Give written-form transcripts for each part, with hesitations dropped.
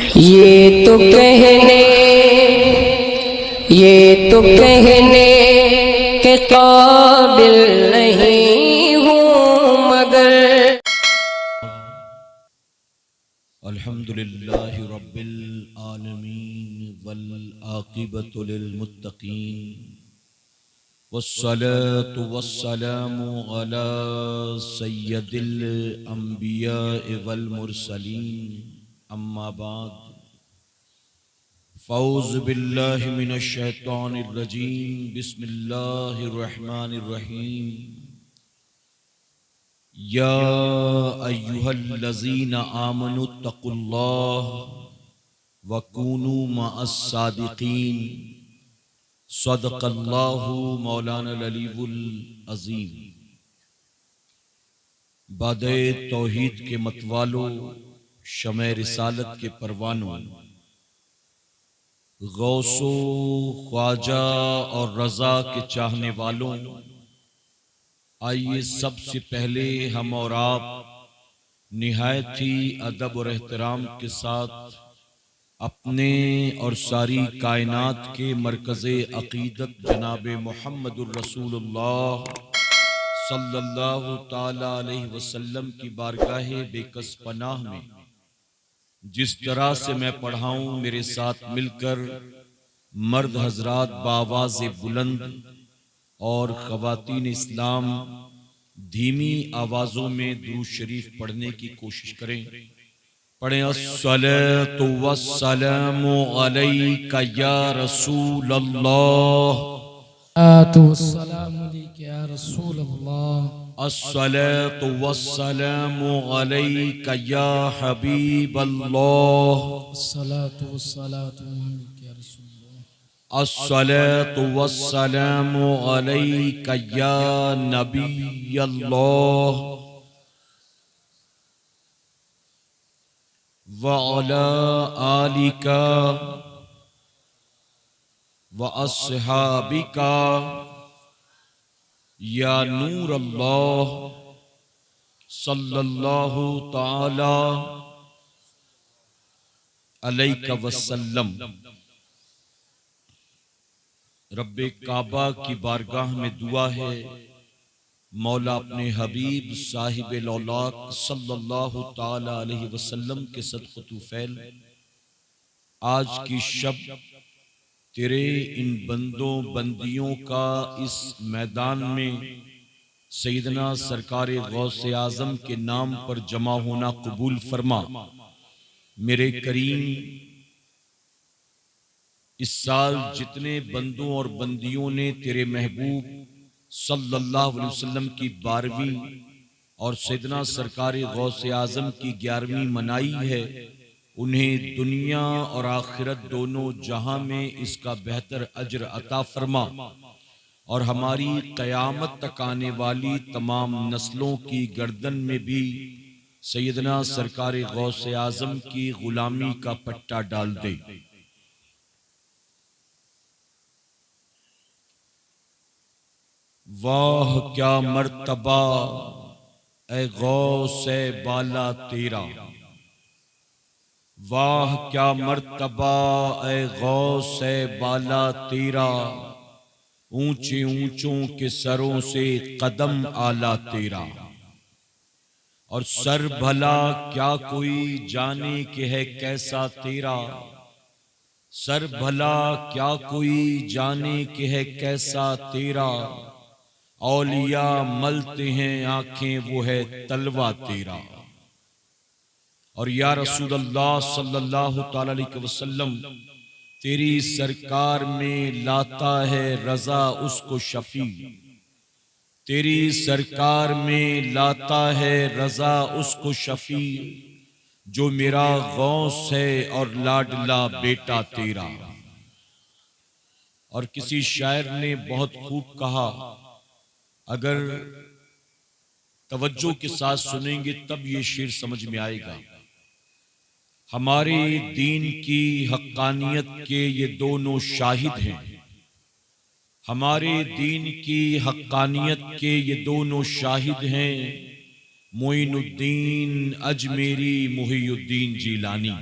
ये तो कहने के काबिल नहीं हूँ मगर। अल्हम्दुलिल्लाहि रब्बिल आलमीन वल आक़िबतु लिल मुत्तक़ीन वस्सलातु वस्सलामु अला सय्यदिल अंबिया वल मुरसलीन अम्मा बाद फ़ौज़ु बिल्लाहि मिनश शैतानिर रजीम बिस्मिल्लाहिर रहमानिर रहीम। या अय्युहल्लज़ीना आमनुत्तक़ुल्लाह वकूनू मअस सादिक़ीन। सदक़ल्लाहु मौलाना अलीयुल अज़ीम। बादे तौहीद के मतवालों, शमे रिसालत के परवानों, गौसो ख्वाजा और रज़ा के चाहने वालों, आइए सबसे पहले हम और आप निहायत ही अदब और एहतराम के साथ अपने और सारी कायनात के मरकज़े अक़ीदत जनाब मुहम्मदुर रसूलुल्लाह सल्लल्लाहु ताला अलैहि वसल्लम की बारगाहे बेकस पनाह में जिस तरह से मैं पढ़ाऊं, मेरे साथ मिलकर मर्द हजरात बावाज़े बुलंद और ख़वातीन इस्लाम धीमी आवाज़ों में दुरूद शरीफ पढ़ने की कोशिश करें। पढ़ें अस्सलातु वस्सलामु अलैका या रसूल अल्लाह। अस्सलातु वस्सलामु अलैका या हबीब अल्लाह। अस्सलातु वस्सलामु अलैका या नबी अल्लाह व अला आलिका व अस्हाबिका या नूर अल्लाह सल्लल्लाहु ताला अलैका वसल्लम। रब्बे काबा की बारगाह में दुआ है, मौला अपने हबीब साहिब लौलाक सल्लल्लाहु ताला अलैहि वसल्लम के सदक़तु फैल आज की शब तेरे इन बंदों बंदियों का इस मैदान में सैयदना सरकार गौसे आज़म के नाम पर जमा होना कबूल फरमा। मेरे करीम, इस साल जितने बंदों और बंदियों ने तेरे महबूब सल्लल्लाहु अलैहि वसल्लम की 12वीं और सैयदना सरकार गौसे आज़म की 11वीं मनाई है, उन्हें दुनिया और आखिरत दोनों जहां में इसका बेहतर अज्र अता फरमा और हमारी क़यामत तक आने वाली तमाम नस्लों की गर्दन में भी सैयदना सरकार गौसे आज़म की गुलामी का पट्टा डाल दे। वाह क्या मर्तबा ए गौसे बाला तेरा, वाह क्या मर्तबा ए गौसे बाला तेरा, ऊंचे ऊंचों के सरों से कदम आला तेरा। और सर भला क्या कोई जाने के है कैसा तेरा, सर भला क्या कोई जाने के है कैसा तेरा, औलिया मलते हैं आंखें वो है तलवा तेरा। और या रसूल अल्लाह सल्लल्लाहु ताला अलैहि वसल्लम, तेरी सरकार में लाता है रजा उसको शफी, तेरी सरकार में लाता है रजा उसको शफी, जो मेरा गौस है और लाडला बेटा तेरा। और किसी शायर ने बहुत खूब कहा, अगर तवज्जो के साथ सुनेंगे तब ये शेर समझ में आएगा। हमारे दीन की हक्कानियत के ये दोनों शाहिद हैं, हमारे दीन की हक्कानियत के ये दोनों शाहिद हैं, मोइनुद्दीन अजमेरी, मुहियुद्दीन जीलानी।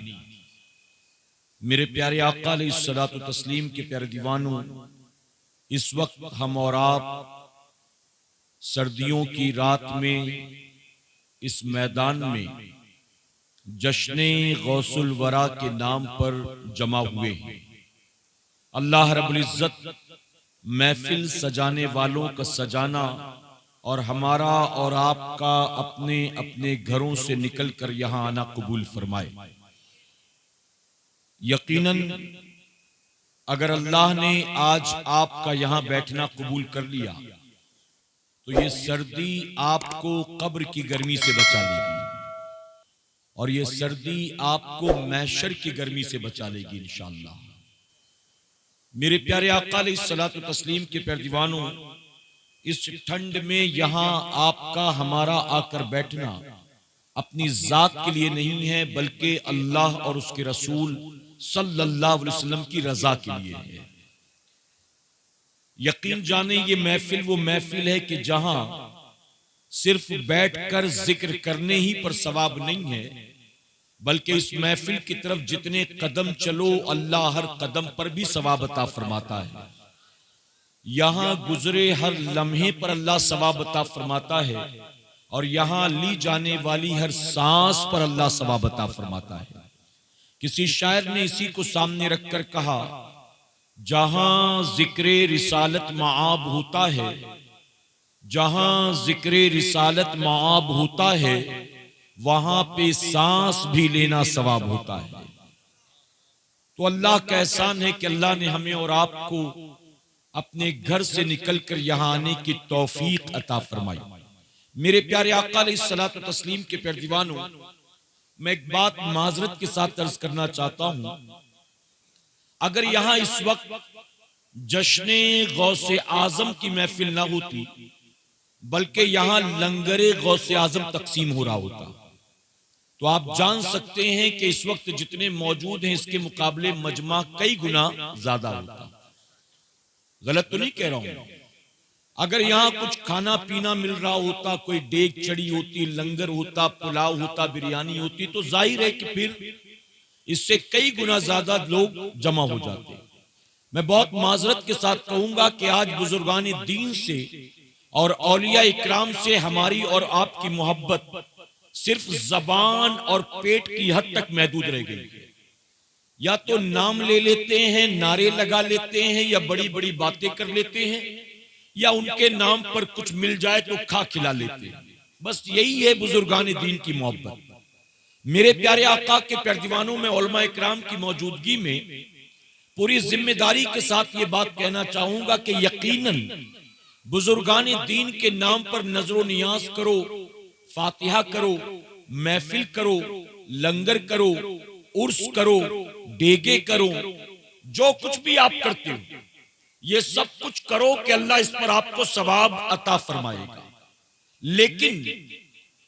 मेरे प्यारे आका अलैहिस्सलातु तस्लीम के प्यारे दीवानों, इस वक्त हम और आप सर्दियों की रात में इस मैदान में जश्ने गौसुल वरा के नाम पर जमा हुए हैं। अल्लाह रब्बुल इज्जत महफिल सजाने वालों का सजाना और हमारा और आपका अपने अपने घरों से निकलकर यहां आना कबूल फरमाए। यकीनन अगर अल्लाह ने आज आपका यहां बैठना कबूल कर लिया तो ये सर्दी आपको कब्र की गर्मी से बचा लेगी और ये सर्दी आपको महशर की गर्मी से बचा लेगी इंशाअल्लाह। मेरे प्यारे आका अलैहिस्सलातु तस्लीम के प्यारे दीवानों, इस ठंड में यहां आपका हमारा आकर बैठना अपनी जात के लिए नहीं है, बल्कि अल्लाह और उसके रसूल सल्लल्लाहु अलैहि वसल्लम की रजा के लिए है। यकीन जाने ये महफिल वो महफिल है कि जहां सिर्फ बैठकर जिक्र करने ही पर सवाब नहीं है, बल्कि इस महफिल की तरफ जितने कदम चलो अल्लाह हर कदम पर भी सवाब अता फरमाता है। यहां गुजरे हर लम्हे पर अल्लाह सवाब अता फरमाता है और यहां ली जाने वाली हर सांस पर अल्लाह सवाब अता फरमाता है। किसी शायर ने इसी को सामने रखकर कहा, जहां जिक्र रिसालत माआब होता है, जहां जिक्र रिसालत माआब होता है, वहां पे सांस भी लेना सवाब होता है। तो अल्लाह का एहसान है कि अल्लाह ने हमें और आपको अपने घर से निकलकर यहां आने की तौफीक अता फरमाई। मेरे प्यारे आका अलैहिस्सलातु तस्लीम के प्यारे दीवानों, मैं एक बात माजरत के साथ अर्ज करना चाहता हूं। अगर यहां इस वक्त जश्ने गौसे आजम की महफिल ना होती, बल्कि यहां लंगरे गौसे आजम तकसीम हो रहा होता, तो आप जान सकते हैं कि इस वक्त जितने मौजूद हैं इसके मुकाबले मजमा कई गुना ज्यादा होता। गलत तो नहीं कह रहा हूं। अगर यहां कुछ खाना पीना मिल रहा होता, कोई डेग चढ़ी होती, लंगर होता, पुलाव होता, बिरयानी होती, तो जाहिर है कि फिर इससे कई गुना ज्यादा लोग जमा हो जाते। मैं बहुत माजरत के साथ कहूंगा कि आज बुजुर्गान दीन से और औलिया इकराम से हमारी और आपकी मोहब्बत सिर्फ जबान और पेट की हद तक महदूद रह गई। या तो नाम ले लेते हैं, नारे लगा लेते हैं, या बड़ी बड़ी बातें कर लेते हैं, या उनके नाम पर कुछ मिल जाए तो खा खिला लेते हैं। बस यही है बुजुर्गान दीन की मोहब्बत। मेरे प्यारे आका के प्यारे दीवानों में उलमा इकराम की मौजूदगी में पूरी जिम्मेदारी के साथ ये बात कहना चाहूंगा कि यकीनन बुजुर्गान दीन के नाम पर नजरो नियाज करो, फातिहा करो, महफिल करो, लंगर करो, उर्स करो, डेगे करो, जो कुछ भी आप करते हो, ये सब कुछ करो कि अल्लाह इस पर आपको सवाब अता फरमाएगा। लेकिन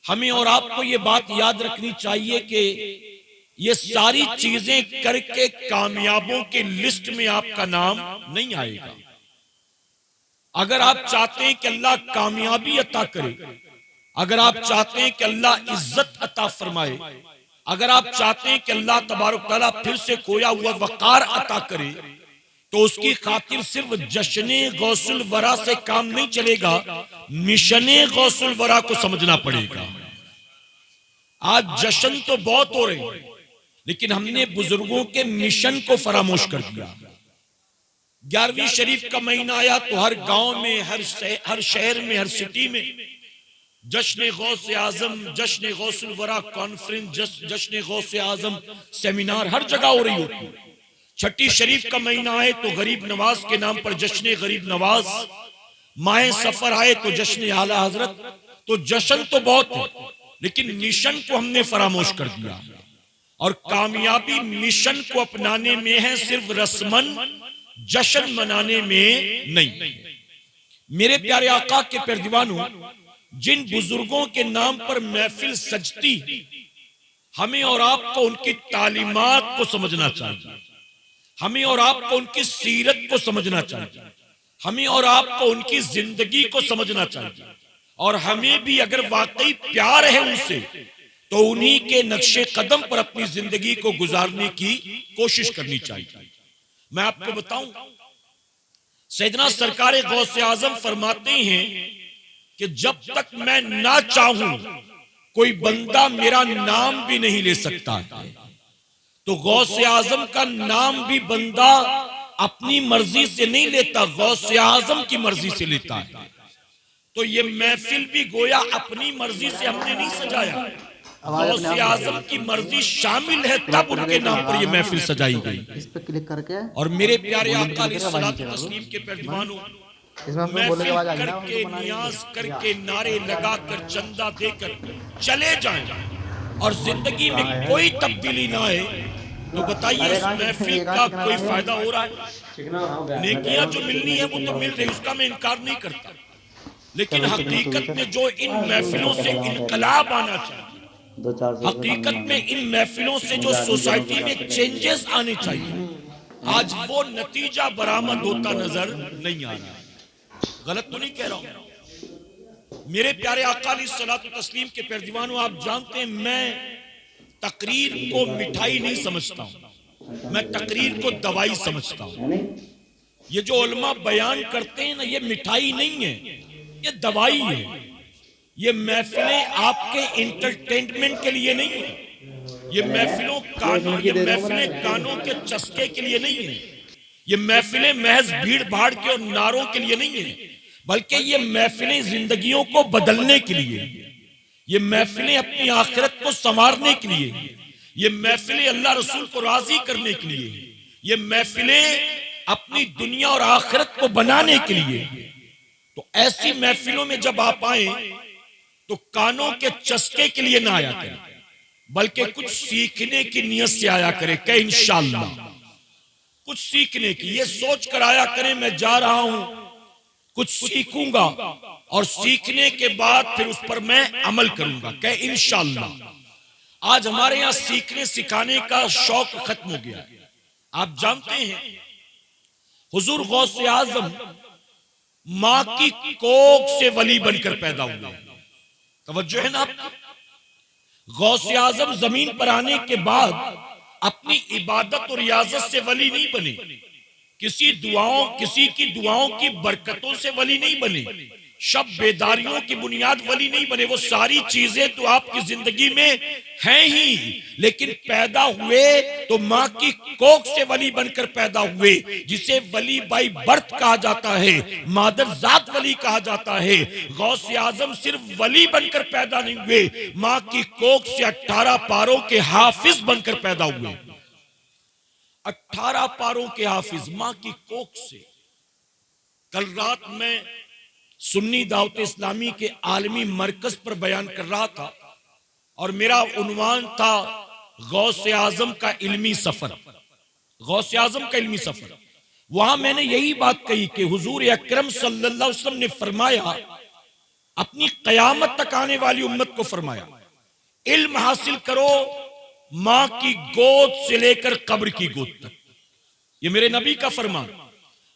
हमें और आपको ये बात याद रखनी चाहिए कि ये सारी चीजें करके कामयाबों के लिस्ट में आपका नाम नहीं आएगा। अगर आप चाहते हैं कि अल्लाह कामयाबी अता करे, अगर आप चाहते हैं कि अल्लाह इज्जत अता फरमाए, अगर आप चाहते हैं कि अल्लाह तबारक तआला फिर से खोया हुआ वकार अता करे, तो उसकी खातिर सिर्फ जश्ने गौसुल वरा से काम नहीं चलेगा, मिशने गौसुल वरा को समझना पड़ेगा। आज जश्न तो बहुत हो रहे हैं, लेकिन हमने बुजुर्गों के मिशन को फरामोश कर दिया। 11वीं शरीफ का महीना आया तो हर गांव में, हर शहर में, हर सिटी में जश्न गौसे आजम, जश्न गौसुल वरा कॉन्फ्रेंस, जश्न गौसे आजम सेमिनार हर जगह हो रही होती। छठी शरीफ का महीना आए तो गरीब नवाज के नाम पर जश्न गरीब नवाज, माह सफर आए तो जश्न आला हजरत। तो जश्न तो बहुत है, लेकिन मिशन को हमने फरामोश कर दिया। और कामयाबी मिशन को अपनाने में है, सिर्फ रस्मन जश्न मनाने में नहीं। मेरे प्यारे आका के प्यारे दीवानों, जिन बुजुर्गों के नाम पर महफिल सजती, हमें और आपको उनकी तालीमात को समझना चाहिए, हमें और आपको उनकी सीरत को समझना चाहिए, हमें और आपको उनकी जिंदगी को समझना चाहिए। और हमें भी अगर वाकई प्यार है उनसे, तो उन्हीं के नक्शे कदम पर अपनी जिंदगी को गुजारने की कोशिश करनी चाहिए। मैं आपको बताऊं, सैयदना सरकार गौसे आजम फरमाते हैं कि जब तक मैं ना चाहूं कोई बंदा मेरा नाम भी नहीं ले सकता है। तो गौसे आजम का नाम भी बंदा अपनी मर्जी से नहीं लेता, गौसे आजम की मर्जी से लेता है। तो ये महफिल भी गोया अपनी मर्जी से हमने नहीं सजाया, गौसे आजम की मर्जी शामिल है, तब उनके नाम पर यह महफिल सजाई गई। इस पे क्लिक करके और मेरे प्यारे आका अलैहिस्सलातु तस्लीम के पैरदीवानों, महफिल करके नियाज करके नारे लगाकर चंदा देकर चले जाएं और जिंदगी में कोई तब्दीली ना आए, तो बताइए इस महफिल का कोई फायदा हो रहा है? नेकियां जो मिलनी है वो तो मिल रही, उसका मैं इनकार नहीं करता, लेकिन हकीकत में जो इन महफिलों से इनकलाब आना चाहिए, हकीकत में इन महफिलों से जो सोसाइटी में चेंजेस आने चाहिए, आज वो नतीजा बरामद होता नजर नहीं आ रहा है। गलत तो नहीं कह रहा हूं मेरे प्यारे आका अलैहिस्सलातु तस्लीम के पैरदीवानों, आप जानते हैं मैं तकरीर को मिठाई नहीं समझता हूं, मैं तकरीर को दवाई समझता हूं। ये जो उलमा बयान करते हैं ना, ये मिठाई नहीं है, ये दवाई है। ये महफिलें आपके इंटरटेनमेंट के लिए नहीं है, ये महफिलें कानों के चस्के के लिए नहीं है, ये महफिलें महज भीड़ भाड़ के और नारों के लिए नहीं है, बल्कि ये महफिलें जिंदगियों को बदलने के लिए, ये महफिलें अपनी आखिरत को संवारने के लिए, ये महफिलें अल्लाह रसूल को राजी करने के लिए, ये महफिलें अपनी दुनिया और आखिरत को बनाने के लिए। तो ऐसी महफिलों में जब आप आए तो कानों के चस्के के लिए ना आया करें, बल्कि कुछ सीखने की नियत से आया करें कि इंशाअल्लाह कुछ सीखने की, ये सोच कर आया करें मैं जा रहा हूं कुछ सीखूंगा और सीखने के बाद फिर उस पर मैं अमल करूंगा कि इंशाअल्लाह। आज हमारे यहां सीखने सिखाने का शौक खत्म हो गया है। आप जानते हैं हुजूर गौसे आजम मां की कोख से वली बनकर पैदा हुए। तवज्जो है ना आपकी? गौसे आजम जमीन पर आने के बाद अपनी इबादत और रियाजत से वली नहीं बने, किसी की दुआओं की बरकतों से वली नहीं बने, शब बेदारियों की बुनियाद वली नहीं बने। वो सारी चीजें तो आपकी जिंदगी में हैं ही, लेकिन पैदा हुए तो मां की कोख से वली बनकर पैदा हुए, जिसे वली बाई बर्थ कहा जाता है, मादर जात वली कहा जाता है। गौसे आजम सिर्फ वली बनकर पैदा नहीं हुए, मां की कोख से 18 पारों के हाफिज बनकर पैदा हुए। 18 पारों के हाफिज मां की कोख से। कल रात में सुन्नी दावत इस्लामी के आलमी मरकज पर बयान कर रहा था और मेरा उन्वान था गौसे आजम का इल्मी सफर, गौसे आजम का इल्मी सफर। वहां मैंने यही बात कही कि हुजूर अकरम सल्लल्लाहु अलैहि वसल्लम ने फरमाया, अपनी कयामत तक आने वाली उम्मत को फरमाया, इल्म हासिल करो मां की गोद से लेकर कब्र की गोद तक। ये मेरे नबी का फरमान,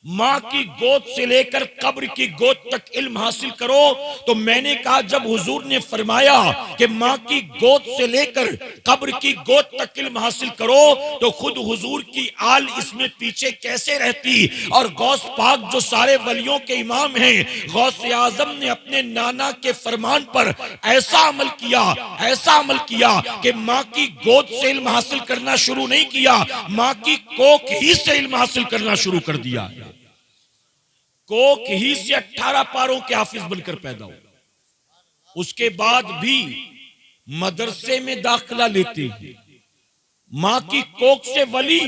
मां की गोद से लेकर कब्र की गोद तक इल्म हासिल करो। तो मैंने कहा जब हुजूर ने फरमाया कि मां की गोद से लेकर कब्र की गोद तक इल्म हासिल करो, तो खुद हुजूर की आल इसमें पीछे कैसे रहती। और गौस पाक जो सारे वलियों के इमाम हैं, गौसे आजम ने अपने नाना के फरमान पर ऐसा अमल किया कि मां की गोद से इल्म हासिल करना शुरू नहीं किया, मां की कोख ही से इल्म हासिल करना शुरू कर दिया। कोख ही से 18 पारों के हाफिज बनकर पैदा हुआ। उसके बाद भी मदरसे में दाखिला लेते हैं, मां की कोख से वली,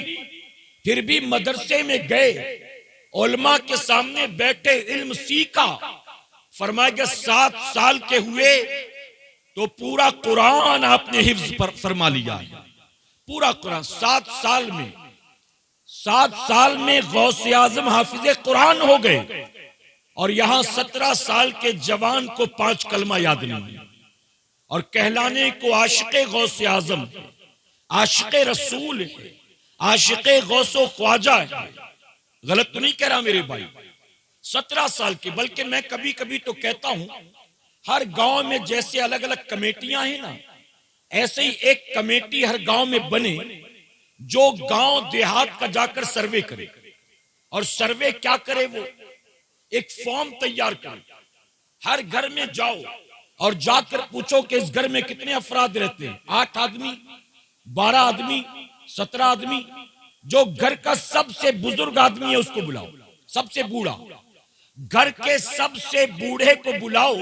फिर भी मदरसे में गए, उलमा के सामने बैठे, इल्म सीखा। फरमाया 7 साल के हुए तो पूरा कुरान आपने हिफ्ज फरमा लिया, पूरा कुरान 7 साल में गौसे आजम हाफिज कुरान हो गए। और यहां 17 साल के जवान को 5 कलमा याद नहीं, और कहलाने को आशिक़े गौसे आजम, आशिक़े रसूल, आशिक़े गौसो ख्वाजा है। गलत तो नहीं कह रहा मेरे भाई? 17 साल के। बल्कि मैं कभी कभी तो कहता हूं हर गांव में जैसे अलग अलग कमेटियां हैं ना, ऐसे ही एक कमेटी हर गांव में बने जो गांव देहात का जाकर सर्वे करे, और सर्वे क्या करे, वो एक फॉर्म तैयार करे, हर घर में जाओ और जाकर पूछो कि इस घर में कितने अफराद रहते हैं, 8 आदमी, 12 आदमी, 17 आदमी। जो घर का सबसे बुजुर्ग आदमी है उसको बुलाओ, सबसे बूढ़ा, घर के सबसे बूढ़े को बुलाओ,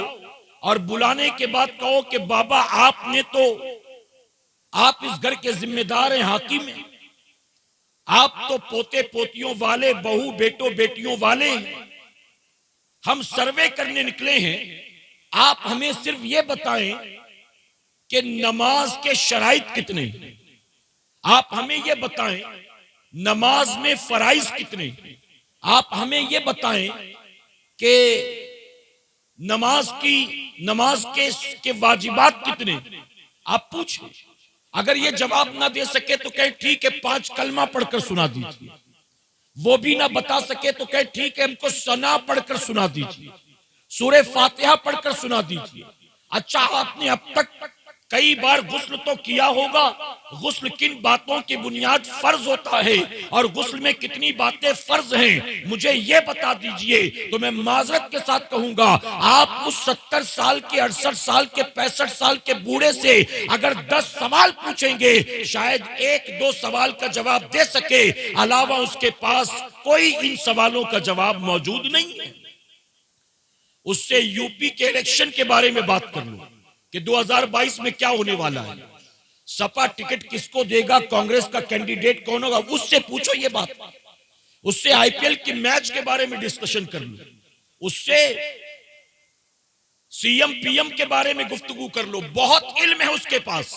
और बुलाने के बाद कहो कि बाबा आपने तो, आप इस घर के जिम्मेदार हैं, हाकिम हैं, आप तो पोते पोतियों वाले, बहू बेटों बेटियों वाले हैं, हम सर्वे करने निकले हैं, आप हमें सिर्फ ये बताएं कि नमाज के शराइत कितने हैं, आप हमें ये बताएं नमाज में फराइज कितने हैं, आप हमें ये बताएं कि नमाज के वाजिबात कितने, आप पूछें। अगर ये जवाब ना दे सके तो कहे ठीक है 5 कलमा पढ़कर सुना दीजिए, वो भी ना बता सके तो कहे ठीक है हमको सना पढ़कर सुना दीजिए, सूरह फातिहा पढ़कर सुना दीजिए। अच्छा, आपने अब तक कई बार गुस्ल तो किया होगा, गुस्ल किन बातों की बुनियाद फर्ज होता है और गुस्ल में कितनी बातें फर्ज हैं, मुझे ये बता दीजिए। तो मैं माजरत के साथ कहूंगा, आप उस 70 साल के, 68 साल के, 65 साल के बूढ़े से अगर 10 सवाल पूछेंगे, शायद 1-2 सवाल का जवाब दे सके, अलावा उसके पास कोई इन सवालों का जवाब मौजूद नहीं है। उससे यूपी के इलेक्शन के बारे में बात कर लो कि 2022 में क्या होने वाला है, सपा टिकट किसको देगा, कांग्रेस का कैंडिडेट कौन होगा, उससे पूछो ये बात। उससे आईपीएल की मैच के बारे में डिस्कशन कर लो, उससे सीएम पीएम के बारे में गुफ्तगू कर लो, बहुत इल्म है उसके पास,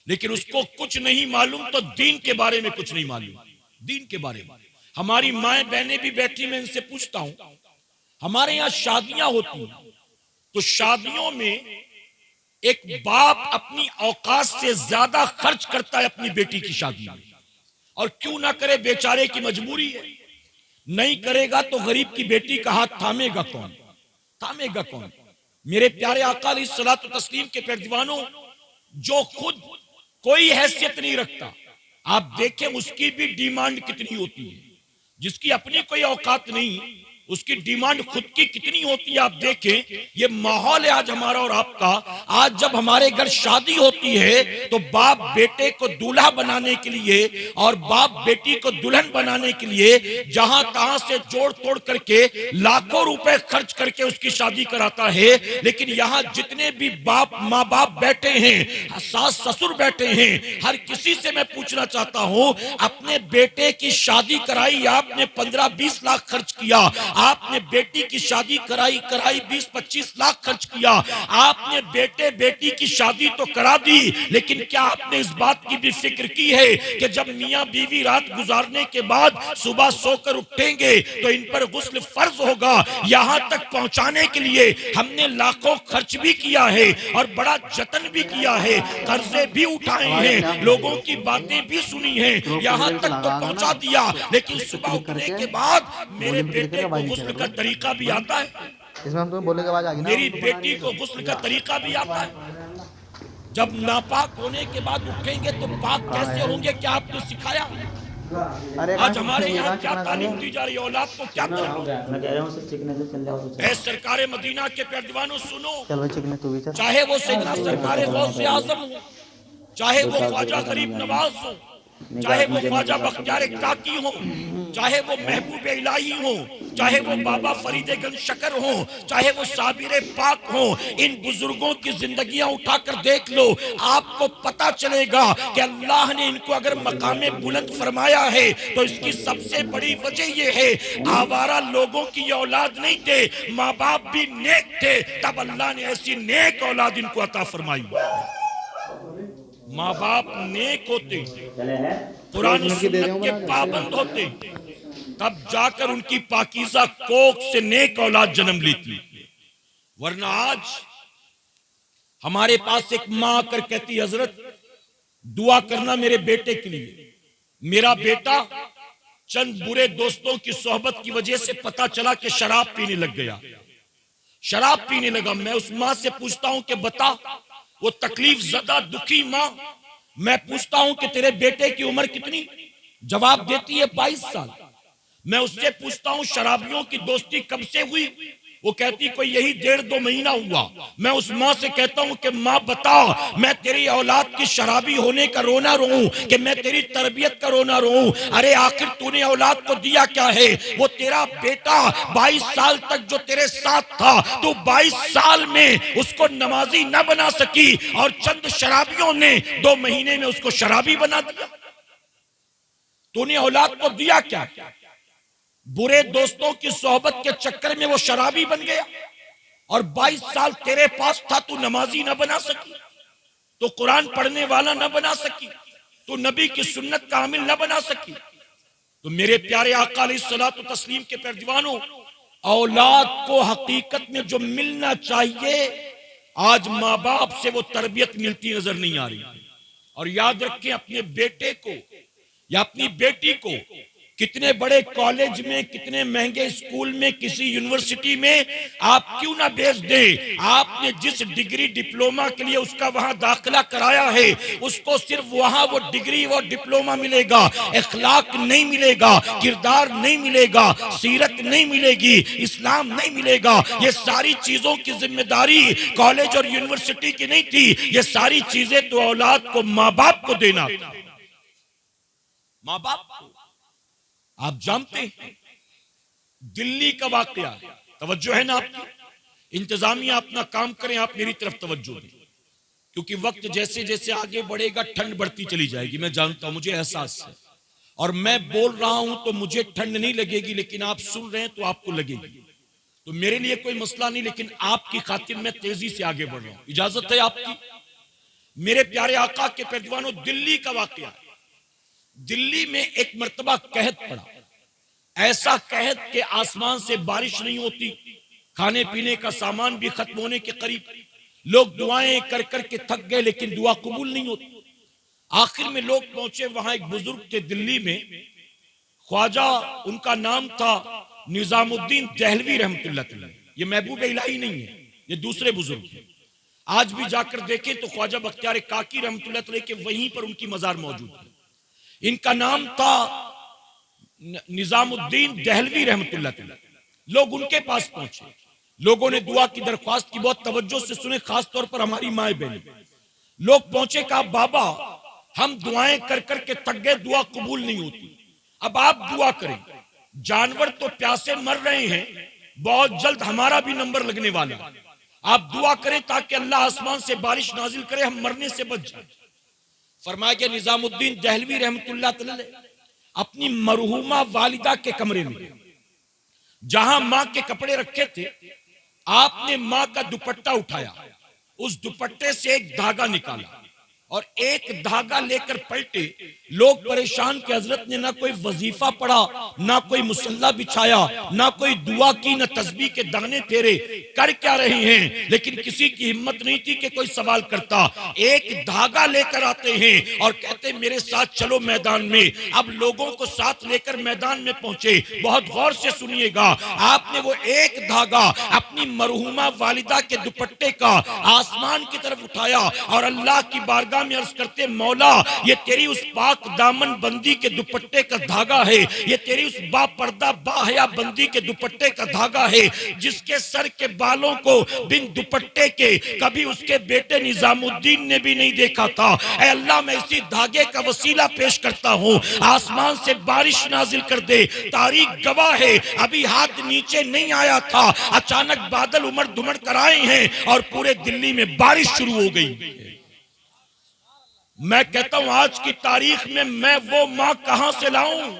लेकिन उसको कुछ नहीं मालूम तो दीन के बारे में कुछ नहीं मालूम। दीन के बारे में हमारी माएं बहनें भी बैठी, मैं इनसे पूछता हूं, हमारे यहां शादियां होती हैं तो शादियों में एक बाप अपनी औकात से ज्यादा खर्च करता है अपनी बेटी की शादी में, और क्यों ना करे, बेचारे की मजबूरी है, नहीं करेगा तो गरीब की बेटी का हाथ थामेगा कौन, थामेगा कौन। मेरे प्यारे आका अलैहिस्सलातु तस्लीम के पैरदीवानों, जो खुद कोई हैसियत नहीं रखता, आप देखें उसकी भी डिमांड कितनी होती है, जिसकी अपनी कोई औकात नहीं उसकी डिमांड खुद की कितनी होती है। आप देखें, ये माहौल है आज हमारा और आपका। आज जब हमारे घर शादी होती है तो बाप बेटे को दूल्हा बनाने के लिए और बाप बेटी को दुल्हन बनाने के लिए जहां तहां से जोड़ तोड़ करके लाखों रुपए खर्च करके उसकी शादी कराता है, लेकिन यहाँ जितने भी बाप माँ बाप बैठे हैं, सास ससुर बैठे हैं, हर किसी से मैं पूछना चाहता हूं, अपने बेटे की शादी कराई आपने 15-20 लाख खर्च किया, आपने बेटी की शादी कराई 20-25 लाख खर्च किया, आपने बेटे बेटी की शादी तो करा दी, लेकिन क्या आपने इस बात की भी फिक्र की है कि जब मियां बीवी रात गुजारने के बाद सुबह सोकर उठेंगे तो इन पर गुस्ल फर्ज होगा। यहां तक पहुंचाने के लिए हमने लाखों खर्च भी किया है और बड़ा जतन भी किया है, कर्जे भी उठाए हैं, लोगों की बातें भी सुनी है, यहां तक तो पहुंचा दिया, लेकिन सुबह उठने के बाद मेरे बेटे को गुस्ल का तरीका भी आता है, इसमें हम तुम्हें बोलने के बाद आगे ना, मेरी बेटी को गुस्ल का तरीका भी आता है। जब नापाक होने के बाद उठेंगे तो पाक कैसे होंगे, क्या आपने सिखाया? अरे आज हमारे यहाँ क्या तालीम दी जा रही है, औलाद को क्या करें? सरकार मदीना के पैरदीवानों सुनो, चलो चिकने तू भी चल, चाहे वो सैयदना सरकार गौसे आजम हो, चाहे वो ख्वाजा गरीब नवाज हो, चाहे वो ख्वाजा बख्तियार काकी हो, चाहे वो महबूब इलाही हो, चाहे वो बाबा फरीदे गंज शकर हो, चाहे वो साबिर पाक हो, इन बुजुर्गों की जिंदगियां उठाकर देख लो, आपको पता चलेगा कि अल्लाह ने इनको अगर मकामे बुलंद फरमाया है तो इसकी सबसे बड़ी वजह यह है, आवारा लोगों की औलाद नहीं थे, माँ बाप भी नेक थे, तब अल्लाह ने ऐसी नेक औलाद इनको अता फरमाई। माँ बाप नेक होते, कुरान सुन्नत के पाबंद होते, तब जाकर उनकी पाकीज़ा कोख से नेक औलाद जन्म लेती, वरना आज हमारे पास एक माँ आकर कहती, हजरत दुआ करना मेरे बेटे के लिए, मेरा बेटा चंद बुरे दोस्तों की सोहबत की वजह से पता चला कि शराब पीने लग गया, शराब पीने लगा। मैं उस माँ से पूछता हूं कि बता वो तकलीफ ज़दा दुखी माँ, मैं पूछता हूं कि तेरे बेटे की उम्र कितनी? जवाब देती है 22 साल। मैं उससे पूछता हूं शराबियों की दोस्ती कब से हुई? वो कहती कोई यही 1.5-2 महीना हुआ। मैं उस माँ से कहता हूं कि माँ बता, मैं तेरी औलाद की शराबी होने का रोना रोऊं कि मैं तेरी तरबियत का रोना रोऊं? अरे आखिर तूने औलाद को दिया क्या है? वो तेरा बेटा 22 साल तक जो तेरे साथ था, तो 22 साल में उसको नमाजी न बना सकी और चंद शराबियों ने 2 महीने में उसको शराबी बना दिया। तूने औलाद को दिया क्या? बुरे दोस्तों की सोहबत के चक्कर में वो शराबी बन गया और 22 साल तेरे पास था, तू नमाजी न बना सकी, तो कुरान पढ़ने वाला न बना सकी, तो नबी की सुन्नत का आमिल न बना सकी। तो मेरे प्यारे आका अलैहिस्सलातु तस्लीम के प्यारे दीवानों, औलाद को हकीकत में जो मिलना चाहिए, आज माँ बाप से वो तरबियत मिलती नजर नहीं आ रही। और याद रखें, अपने बेटे को या अपनी बेटी को कितने बड़े कॉलेज में, कितने महंगे स्कूल में, किसी यूनिवर्सिटी में आप क्यों ना भेज दें, आपने जिस डिग्री डिप्लोमा के लिए उसका वहां दाखिला कराया है, उसको सिर्फ वहां वो डिग्री वो डिप्लोमा मिलेगा, अखलाक नहीं मिलेगा, किरदार नहीं मिलेगा, सीरत नहीं मिलेगी, इस्लाम नहीं मिलेगा। ये सारी चीजों की जिम्मेदारी कॉलेज और यूनिवर्सिटी की नहीं थी, ये सारी चीजें तो औलाद को माँ बाप को देना था। माँ बाप को आप जानते हैं, दिल्ली का वाकया, तवज्जो है ना आपकी? इंतजामिया अपना काम करें, आप मेरी तरफ तवज्जो दें, क्योंकि वक्त जैसे जैसे आगे बढ़ेगा ठंड बढ़ती चली जाएगी। मैं जानता हूं, मुझे एहसास है, और मैं बोल रहा हूं तो मुझे ठंड नहीं लगेगी, लेकिन आप सुन रहे हैं तो आपको लगेगी। तो मेरे लिए कोई मसला नहीं, लेकिन आपकी खातिर मैं तेजी से आगे बढ़ रहा हूं, इजाजत है आपकी? मेरे प्यारे आका के पैरवानों, दिल्ली का वाकया, दिल्ली में एक मर्तबा कहत पड़ा, ऐसा कहत के आसमान से बारिश नहीं होती, खाने पीने का सामान भी खत्म होने के करीब, लोग दुआएं कर कर के थक गए, लेकिन दुआ कबूल नहीं होती। आखिर में लोग पहुंचे, वहां एक बुजुर्ग थे दिल्ली में, ख्वाजा उनका नाम था निजामुद्दीन दहलवी रहमतुल्लाह अलैह। ये महबूब इलाही नहीं है, ये दूसरे बुजुर्ग हैं। आज भी जाकर देखें तो ख्वाजा बख्तियार काकी रहमतुल्लाह अलैह के वहीं पर उनकी मजार मौजूद है। इनका नाम था निजामुद्दीन दहलवी रहमतुल्लाह अलैह। लोग उनके पास पहुंचे, लोगों ने दुआ की दरख्वास्त की, बहुत तवज्जो से सुने, खास तौर पर हमारी माए बहनें। लोग पहुंचे, कहा बाबा हम दुआएं कर कर के थक गए, दुआ कबूल नहीं होती, अब आप दुआ करें। जानवर तो प्यासे मर रहे हैं, बहुत जल्द हमारा भी नंबर लगने वाला है, आप दुआ करें ताकि अल्लाह आसमान से बारिश नाजिल करे, हम मरने से बच जाए। फरमाया कि निजामुद्दीन दहलवी रहमतुल्लाह अलैह अपनी मरहूमा वालिदा के कमरे में, जहां मां के कपड़े रखे थे, आपने मां का दुपट्टा उठाया, उस दुपट्टे से एक धागा निकाला और एक धागा लेकर पलटे। लोग परेशान कि हजरत ने ना कोई वजीफा पढ़ा, ना कोई मुसल्ला बिछाया, ना कोई दुआ की, ना तस्बीह के दाने फेरे, कर क्या रहे हैं? लेकिन किसी की हिम्मत नहीं थी कि कोई सवाल करता। एक धागा लेकर आते हैं और कहते मेरे साथ चलो मैदान में। अब लोगों को साथ लेकर मैदान में पहुंचे। बहुत गौर से सुनिएगा, आपने वो एक धागा अपनी मरहूमा वालिदा के दुपट्टे का आसमान की तरफ उठाया और अल्लाह की बारगाह में अर्ज करते, मौला ये तेरी उस पाक दामन बंदी के दुपट्टे का धागा है, ये तेरी उस बापर्दा बाहया बंदी के दुपट्टे का धागा है, जिसके सर के बालों को बिन दुपट्टे के कभी उसके बेटे निजामुद्दीन ने भी नहीं देखा था। ऐ अल्लाह, मैं इसी धागे का वसीला पेश करता हूँ, आसमान से बारिश नाजिल कर दे। तारीख गवाह है, अभी हाथ नीचे नहीं आया था, अचानक बादल उमड़ धुमड़ कर आए हैं और पूरे दिल्ली में बारिश शुरू हो गई। मैं कहता हूं आज की तारीख में मैं वो मां कहां से लाऊं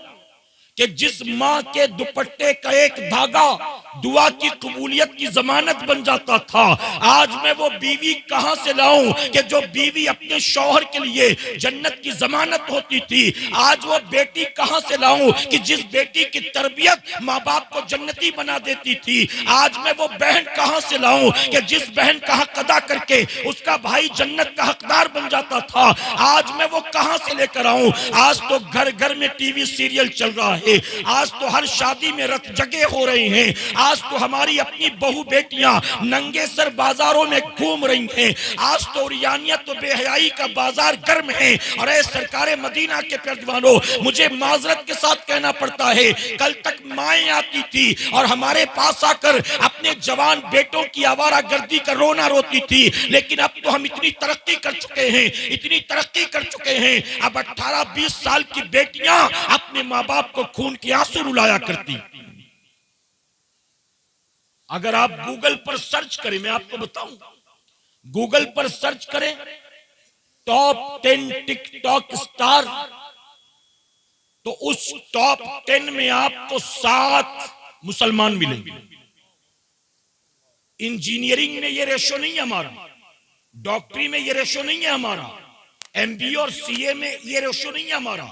कि जिस मां के दुपट्टे का एक धागा दुआ की कबूलियत की जमानत बन जाता था। आज मैं वो बीवी कहां से लाऊं कि जो बीवी अपने शौहर के लिए जन्नत की जमानत होती थी। आज वो बेटी कहां से लाऊं कि जिस बेटी की तरबियत माँ बाप को जन्नती बना देती थी। आज मैं वो बहन कहां से लाऊं कि जिस बहन का हक अदा करके उसका भाई जन्नत का हकदार बन जाता था। आज मैं वो कहां से लेकर आऊं? आज तो घर घर में टीवी सीरियल चल रहा है, आज तो हर शादी में रत जगे हो रहे हैं, आज तो हमारी अपनी बहू बेटियां नंगे सर बाजारों में घूम रही हैं। आज तो उरियानियत तो बेहयाई का बाजार गर्म है। और ऐ सरकारे मदीना के प्यारदीवानों, मुझे माजरत के साथ कहना पड़ता है, कल तक माएँ आती थी और हमारे पास आकर अपने जवान बेटों की आवारागर्दी का रोना रोती थी। लेकिन अब तो हम इतनी तरक्की कर चुके हैं, इतनी तरक्की कर चुके हैं, अब 18-20 साल की बेटियां अपने माँ बाप को खून के आंसू रुलाया करती। अगर आप गूगल पर सर्च करें, मैं आपको बताऊं, गूगल पर सर्च करें टॉप 10 टिकटॉक स्टार, तो उस टॉप 10 में आपको 7 मुसलमान मिलेंगे। इंजीनियरिंग में ये रेशो नहीं है हमारा, डॉक्टरी में ये रेशो नहीं है हमारा, एमबीए और सीए में ये रेशो नहीं है हमारा।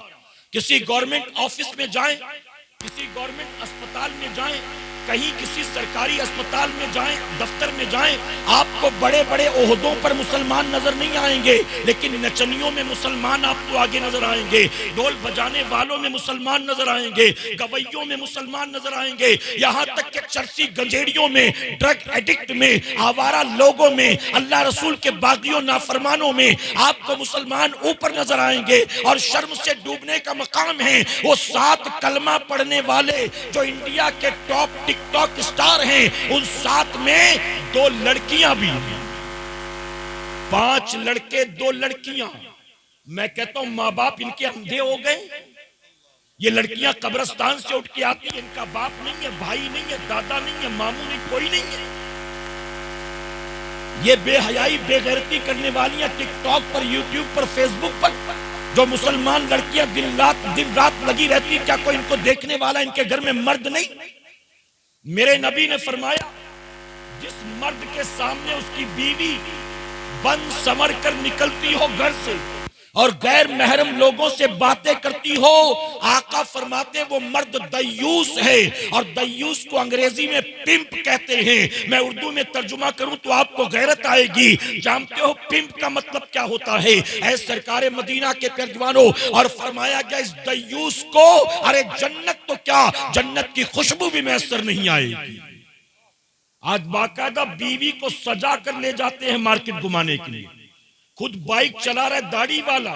किसी गवर्नमेंट ऑफिस में जाएं, किसी गवर्नमेंट अस्पताल में जाएं, कहीं किसी सरकारी अस्पताल में जाएं, दफ्तर में जाएं, आपको बड़े बड़े ओहदों पर मुसलमान नजर नहीं आएंगे, लेकिन नचनियों में मुसलमान आपको आगे नजर आएंगे, ढोल बजाने वालों में मुसलमान नजर आएंगे, गवैयों में मुसलमान नजर आएंगे, यहाँ तक कि चरसी गंजेड़ियों में, ड्रग एडिक्ट में, आवारा लोगों में, अल्लाह रसूल के बागियों नाफरमानों में आपको मुसलमान ऊपर नजर आएंगे। और शर्म से डूबने का मकाम है वो 7 कलमा पढ़ने वाले जो इंडिया के टॉप टिकटॉक स्टार हैं, उन 7 में 2 लड़कियां भी हैं, 5 लड़के 2 लड़कियां। मैं कहता हूं माँ बाप इनके अंधे हो गए। ये लड़कियां कब्रिस्तान से उठ के आती हैं, इनका बाप नहीं है, भाई नहीं है, दादा नहीं है, मामू नहीं, कोई नहीं है। ये बेहयाई बेगैरती करने वाली टिकटॉक पर, यूट्यूब पर, फेसबुक पर जो मुसलमान लड़कियां दिन रात लगी रहती, क्या कोई इनको देखने वाला इनके घर में मर्द नहीं? मेरे नबी ने फरमाया, जिस मर्द के सामने उसकी बीवी बन समर कर निकलती हो घर से और गैर महरम लोगों से बातें करती हो, आका फरमाते वो मर्द दयूस है। और दयूस को अंग्रेजी में पिंप कहते हैं। मैं उर्दू में तर्जुमा करूं तो आपको गैरत आएगी। जानते हो पिंप का मतलब क्या होता है? ऐ सरकारे मदीना के प्यारदीवानों, और फरमाया गया इस दयूस को अरे जन्नत तो क्या, जन्नत की खुशबू भी मैसर नहीं आएगी। आज बाकायदा बीवी को सजा कर ले जाते हैं मार्केट घुमाने के लिए। खुद बाइक चला रहा है दाढ़ी वाला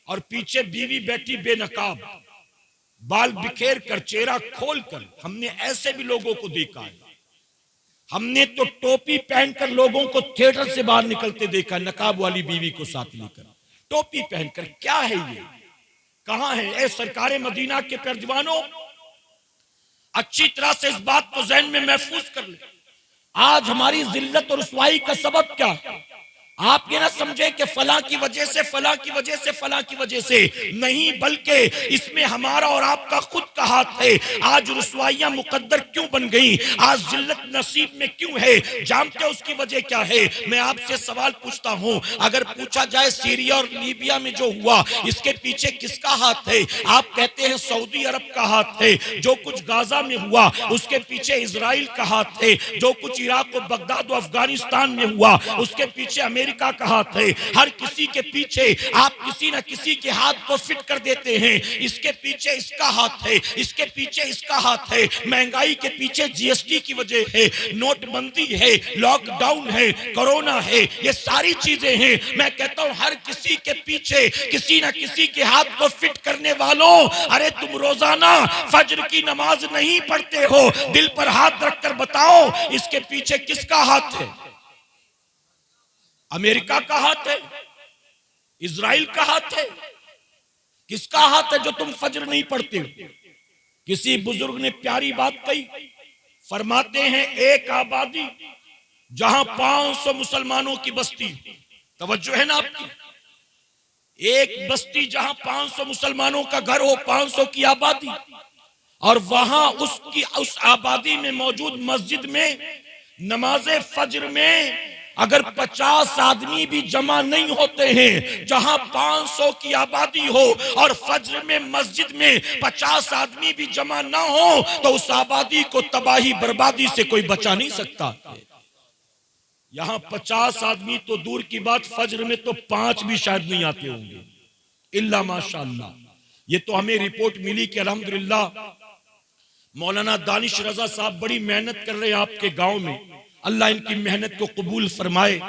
और पीछे बीवी बैठी बेनकाब, बाल बिखेर कर, चेहरा खोल कर। हमने ऐसे भी लोगों को देखा है। हमने तो टोपी पहनकर लोगों को थिएटर से बाहर निकलते देखा, नकाब वाली बीवी को साथ लेकर, टोपी पहनकर। क्या है ये? कहां है? ए सरकारे मदीना के प्यारदीवानों, अच्छी तरह से इस बात को ज़हन में महफूज कर ले। आज हमारी जिल्लत और रुसवाई का सबब क्या? आप ये ना समझे कि फला की वजह से, फला की वजह से, फला की वजह से नहीं, बल्कि इसमें हमारा और आपका खुद का हाथ है। आज रुसवाइयां मुकद्दर क्यों बन गई? आज जिल्लत नसीब में क्यों है? जानते हो उसकी वजह क्या है? मैं आपसे सवाल पूछता हूं, अगर पूछा जाए सीरिया और लीबिया में जो हुआ, इसके पीछे किसका हाथ है? आप कहते हैं सऊदी अरब का हाथ है। जो कुछ गाजा में हुआ उसके पीछे इजराइल का हाथ है। जो कुछ इराक और बगदाद और अफगानिस्तान में हुआ उसके पीछे अमेरिका का हाथ है। हर किसी के पीछे आप किसी न किसी के हाथ को फिट कर देते हैं। इसके पीछे इसका हाथ है, इसके पीछे इसका हाथ है। महंगाई के पीछे जीएसटी की वजह है, नोटबंदी है, लॉकडाउन है, कोरोना है, ये सारी चीजें हैं। मैं कहता हूं हर किसी के पीछे किसी न किसी के हाथ को फिट करने वालों, अरे तुम रोजाना फज्र की नमाज नहीं पढ़ते हो, दिल पर हाथ रखकर बताओ इसके पीछे किसका हाथ है? अमेरिका का हाथ है? इजराइल का हाथ है? किसका हाथ है जो तुम फज्र नहीं पढ़ते हो? किसी बुजुर्ग ने प्यारी बात कही, फरमाते हैं एक आबादी जहां 500 मुसलमानों की बस्ती, तवज्जो है ना आपकी, एक बस्ती जहां 500 मुसलमानों का घर हो, 500 की आबादी, और वहां उस आबादी में मौजूद मस्जिद में नमाजे फज्र में अगर 50 आदमी भी जमा नहीं होते हैं, जहां 500 की आबादी हो और फज्र में मस्जिद में 50 आदमी भी जमा ना हो, तो उस आबादी को तबाही बर्बादी से कोई बचा नहीं सकता। यहां 50 आदमी तो दूर की बात, फज्र में तो 5 भी शायद नहीं आते होंगे, इल्ला माशाअल्लाह। ये तो हमें रिपोर्ट मिली कि अल्हम्दुलिल्लाह मौलाना दानिश रजा साहब बड़ी मेहनत कर रहे हैं आपके गांव में। अल्लाह इनकी मेहनत को कबूल फरमाए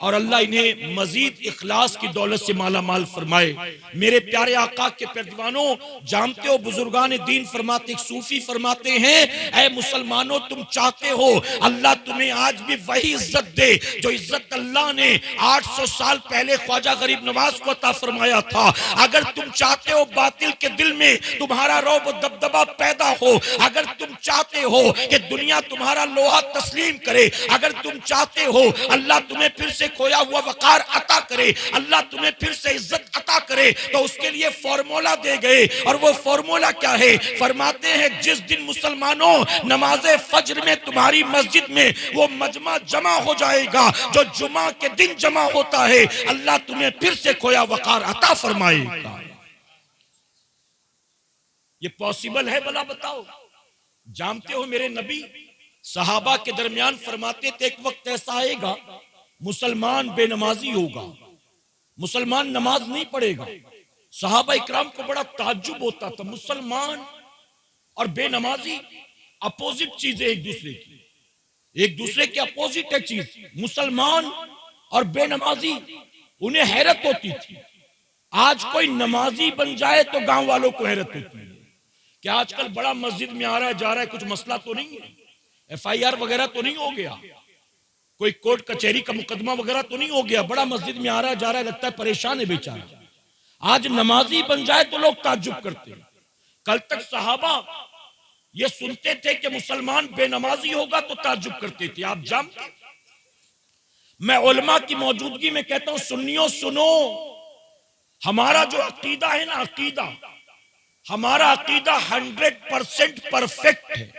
और अल्लाह इन्हें मजीद इखलास की दौलत से माला माल फरमाए। मेरे प्यारे आका के परवानों, जानते हो बुजुर्गान दीन फरमाते, एक सूफी फरमाते हैं, ऐ मुसलमानों तुम चाहते हो अल्लाह तुम्हें आज भी वही इज्जत दे जो इज्जत अल्लाह ने 800 साल पहले ख्वाजा गरीब नवाज को अता फरमाया था। अगर तुम चाहते हो बातिल के दिल में तुम्हारा रौब दबदबा पैदा हो, अगर तुम चाहते हो कि दुनिया तुम्हारा लोहा तस्लीम करे, अगर तुम चाहते हो अल्लाह तुम्हें फिर से खोया हुआ वकार अता करे, अल्लाह तुम्हें फिर से इज्जत अता करे, तो उसके लिए फॉर्मूला दे गए। और वो फॉर्मूला क्या है? फरमाते हैं जिस दिन मुसलमानों नमाजे फज्र में तुम्हारी मस्जिद में वो मजमा जमा हो जाएगा जो जुमा के दिन जमा होता है, अल्लाह तुम्हें फिर से खोया वकार अता फरमाएगा। ये पॉसिबल है भला बताओ? जानते हो मेरे नबी सहाबा के दरमियान फरमाते थे एक वक्त ऐसा आएगा मुसलमान बेनमाजी होगा, मुसलमान नमाज नहीं पढ़ेगा। सहाबा इकराम को बड़ा ताज्जुब होता था, मुसलमान और बेनमाजी अपोजिट चीजें एक दूसरे की, एक दूसरे के अपोजिट है चीज। मुसलमान और बेनमाजी, उन्हें हैरत होती थी। आज कोई नमाजी बन जाए तो गांव वालों को हैरत होती है कि आजकल बड़ा मस्जिद में आ रहा है जा रहा है, कुछ मसला तो नहीं है, FIR वगैरह तो नहीं हो गया, कोई कोर्ट कचहरी का मुकदमा वगैरह तो नहीं हो गया, बड़ा मस्जिद में आ रहा है जा रहा है, लगता है परेशान है बेचारा। आज नमाजी बन जाए तो लोग ताज्जुब करते हैं। कल तक सहाबा ये सुनते थे कि मुसलमान बेनमाजी होगा तो ताज्जुब करते थे। आप जानते, मैं उलमा की मौजूदगी में कहता हूं सुन्नियों सुनो, हमारा जो अकीदा है ना, अकीदा हमारा अकीदा 100% परफेक्ट है।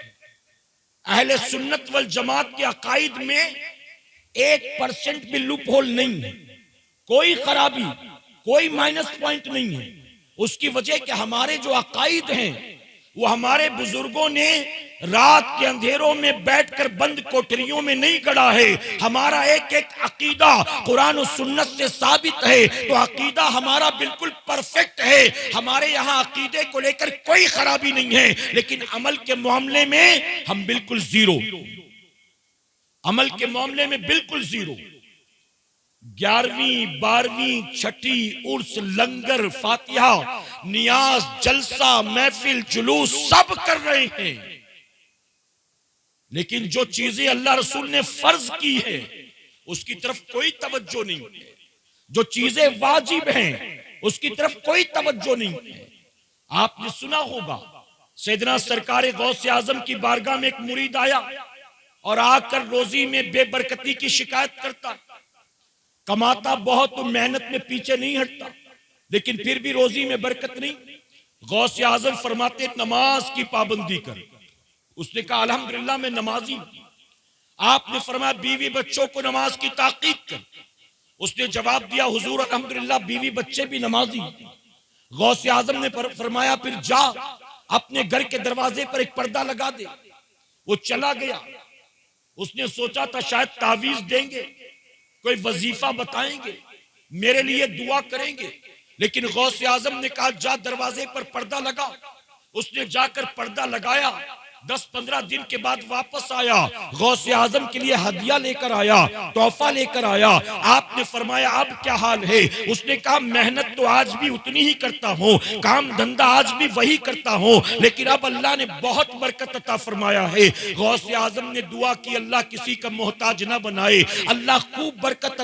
अहले सुन्नत वल जमात के अकाइद में 1% भी लूप होल नहीं है, कोई खराबी, कोई माइनस पॉइंट नहीं है। उसकी वजह कि हमारे जो अकाइद हैं वो हमारे बुजुर्गों ने रात के अंधेरों में बैठकर बंद कोठरियों में नहीं गढ़ा है। हमारा एक एक अकीदा कुरान और सुन्नत से साबित है, तो अकीदा हमारा बिल्कुल परफेक्ट है। हमारे यहाँ अकीदे को लेकर कोई खराबी नहीं है, लेकिन अमल के मामले में हम बिल्कुल जीरो, अमल के मामले में बिल्कुल जीरो। 11वीं 12वीं 6ठी उर्स लंगर फातिहा नियाज जलसा महफिल जुलूस सब कर रहे हैं, लेकिन जो चीजें अल्लाह रसूल ने फर्ज की है उसकी तरफ कोई तवज्जो नहीं है। जो चीजें वाजिब हैं उसकी तरफ कोई तवज्जो नहीं है। आपने सुना होगा सैयदना सरकार गौसे आजम की बारगाह में एक मुरीद आया और आकर रोजी में बेबरकती की शिकायत करता। कमाता बहुत तो मेहनत में पीछे नहीं हटता, लेकिन फिर भी रोजी में बरकत नहीं। गौसे आजम फरमाते नमाज की पाबंदी कर। उसने कहा अल्हम्दुलिल्लाह मैं नमाजी। आपने फरमाया बीवी बच्चों को नमाज की ताकीद कर। उसने जवाब दिया हुजूर अल्हम्दुलिल्लाह बीवी बच्चे भी नमाजी। गौसे आजम ने फरमाया फिर जा अपने घर के दरवाजे पर एक पर्दा लगा दे। वो चला गया। उसने सोचा था शायद तावीज देंगे, कोई वजीफा बताएंगे, मेरे लिए दुआ करेंगे, लेकिन गौसे आजम ने कहा जा दरवाजे पर पर्दा लगा। उसने जाकर पर्दा लगाया। 10-15 दिन के बाद वापस आया, गौसे आजम के लिए हदिया लेकर आया, तोहफा लेकर आया। आपने फरमाया अब क्या हाल है? उसने कहा मेहनत तो आज भी उतनी ही करता हूँ, काम धंधा आज भी वही करता हूँ, लेकिन अब अल्लाह ने बहुत बरकत अता फरमाया है। गौसे आजम ने दुआ की अल्लाह किसी का मोहताज ना बनाए, अल्लाह खूब बरकत